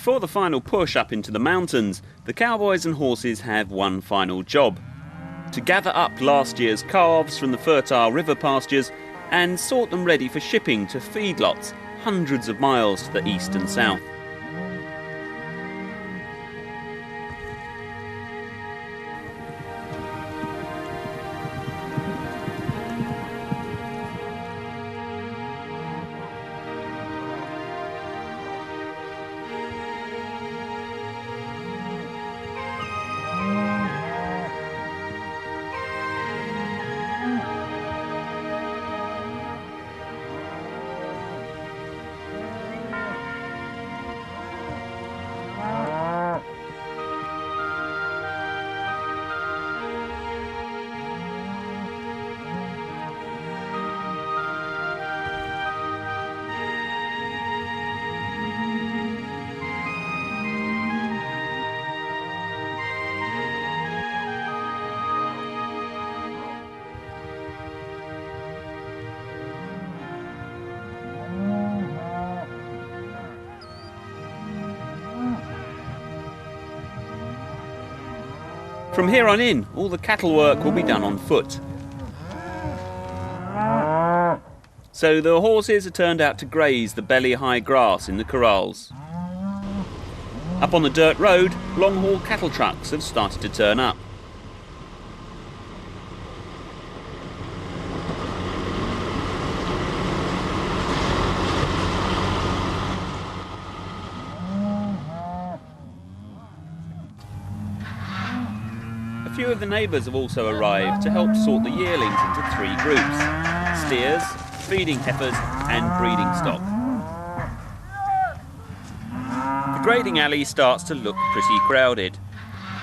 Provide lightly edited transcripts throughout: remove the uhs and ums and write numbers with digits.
Before the final push up into the mountains, the cowboys and horses have one final job: to gather up last year's calves from the fertile river pastures and sort them ready for shipping to feedlots hundreds of miles to the east and south. From here on in, all the cattle work will be done on foot. So the horses are turned out to graze the belly-high grass in the corrals. Up on the dirt road, long-haul cattle trucks have started to turn up. A few of the neighbours have also arrived to help sort the yearlings into three groups: steers, feeding heifers and breeding stock. The grading alley starts to look pretty crowded.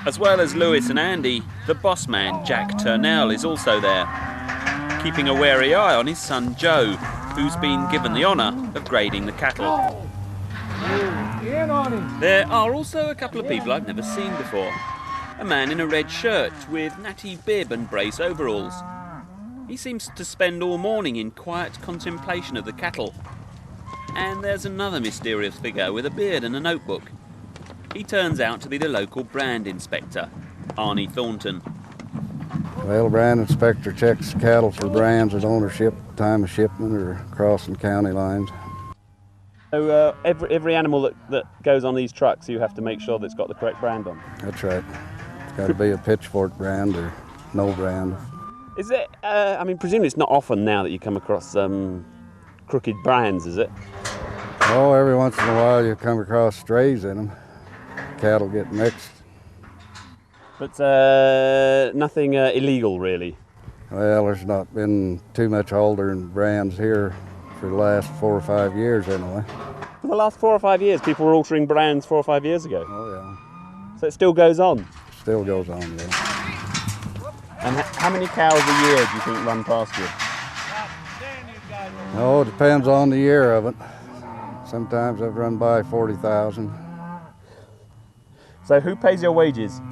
As well as Lewis and Andy, the boss man Jack Turnell is also there, keeping a wary eye on his son Joe, who's been given the honour of grading the cattle. There are also a couple of people I've never seen before. A man in a red shirt with natty bib and brace overalls. He seems to spend all morning in quiet contemplation of the cattle. And there's another mysterious figure with a beard and a notebook. He turns out to be the local brand inspector, Arnie Thornton. Well, the brand inspector checks cattle for brands at ownership, time of shipment, or crossing county lines. So every animal that goes on these trucks, you have to make sure that it's got the correct brand on? That's right. It's got to be a pitchfork brand or no brand. Is it, presumably it's not often now that you come across crooked brands, is it? Oh, every once in a while you come across strays in them. Cattle get mixed. But nothing illegal, really? Well, there's not been too much altering brands here for the last 4 or 5 years anyway. For the last 4 or 5 years? People were altering brands 4 or 5 years ago? Oh, yeah. So it still goes on? Still goes on, yeah. And how many cows a year do you think run past you? Oh, it depends on the year of it. Sometimes I've run by 40,000. So who pays your wages?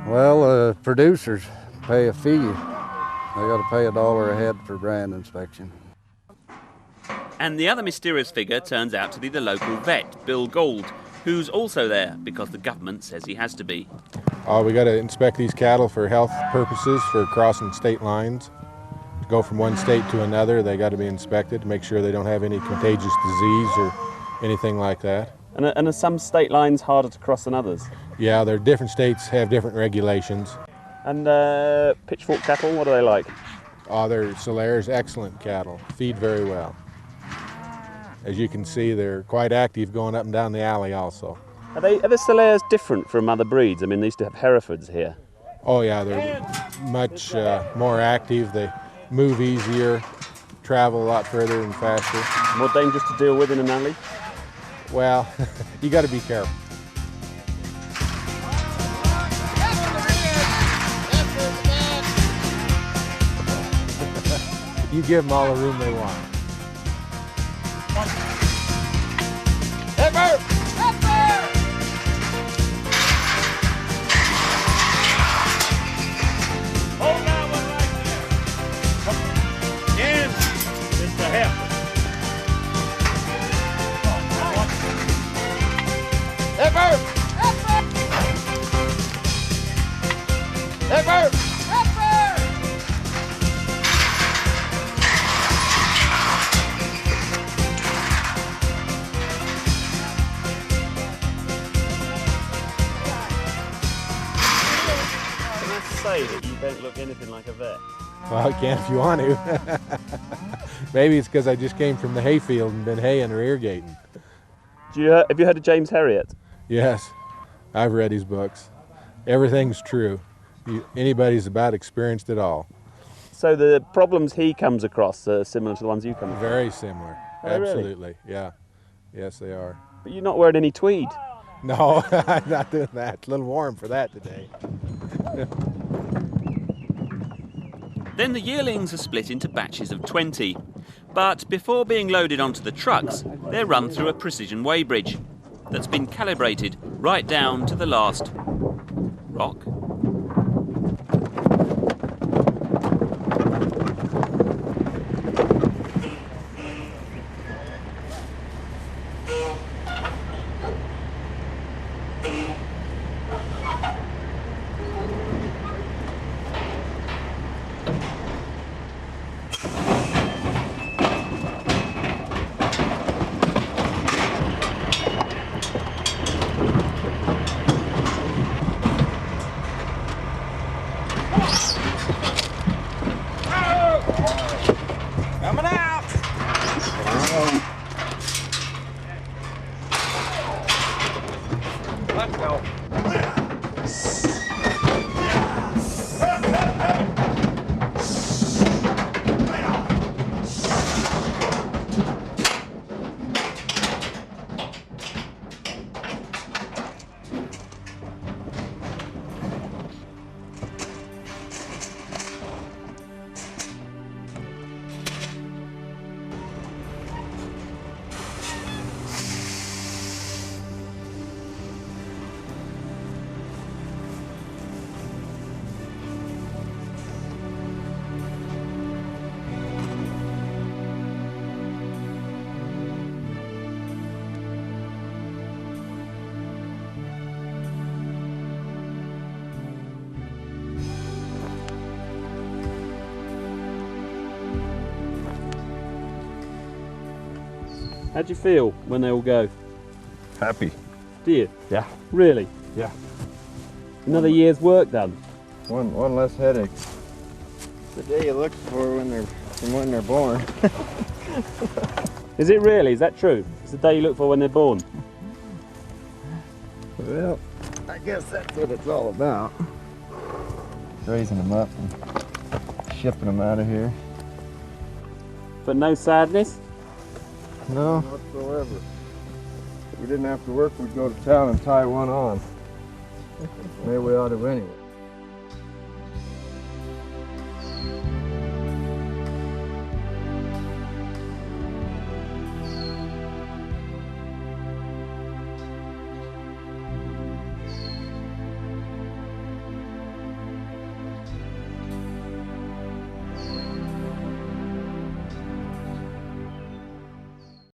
Well, producers pay a fee. They got to pay $1 a head for brand inspection. And the other mysterious figure turns out to be the local vet, Bill Gould, who's also there because the government says he has to be. We got to inspect these cattle for health purposes, for crossing state lines. To go from one state to another, they got to be inspected to make sure they don't have any contagious disease or anything like that. And are some state lines harder to cross than others? Yeah, different states have different regulations. And pitchfork cattle, what are they like? They're Solaire's excellent cattle, feed very well. As you can see, they're quite active going up and down the alley also. Are the Solaire's different from other breeds? I mean, they used to have Herefords here. Oh yeah, they're much more active. They move easier, travel a lot further and faster. More dangerous to deal with in an alley? Well, you got to be careful. You give them all the room they want. Hold that one right there. Again, it's the heifer. Can I say that you don't look anything like a vet? Well, you can if you want to. Maybe it's because I just came from the hayfield and been haying or irrigating. Have you heard of James Herriot? Yes, I've read his books. Everything's true. Anybody's about experienced it all. So the problems he comes across are similar to the ones you come across? Very similar. Oh, really? Absolutely. Yeah. Yes, they are. But you're not wearing any tweed. No, I'm not doing that. It's a little warm for that today. Then the yearlings are split into batches of 20. But before being loaded onto the trucks, they're run through a precision weighbridge that's been calibrated right down to the last rock. Coming out! Let's go. How'd you feel when they all go? Happy. Do you? Yeah. Really? Yeah. Another year's work done. One less headache. The day you look for when they're born. Is it really? Is that true? It's the day you look for when they're born. Well, I guess that's what it's all about. Raising them up and shipping them out of here. But no sadness? No, whatsoever. If we didn't have to work, we'd go to town and tie one on. Maybe we ought to anyway.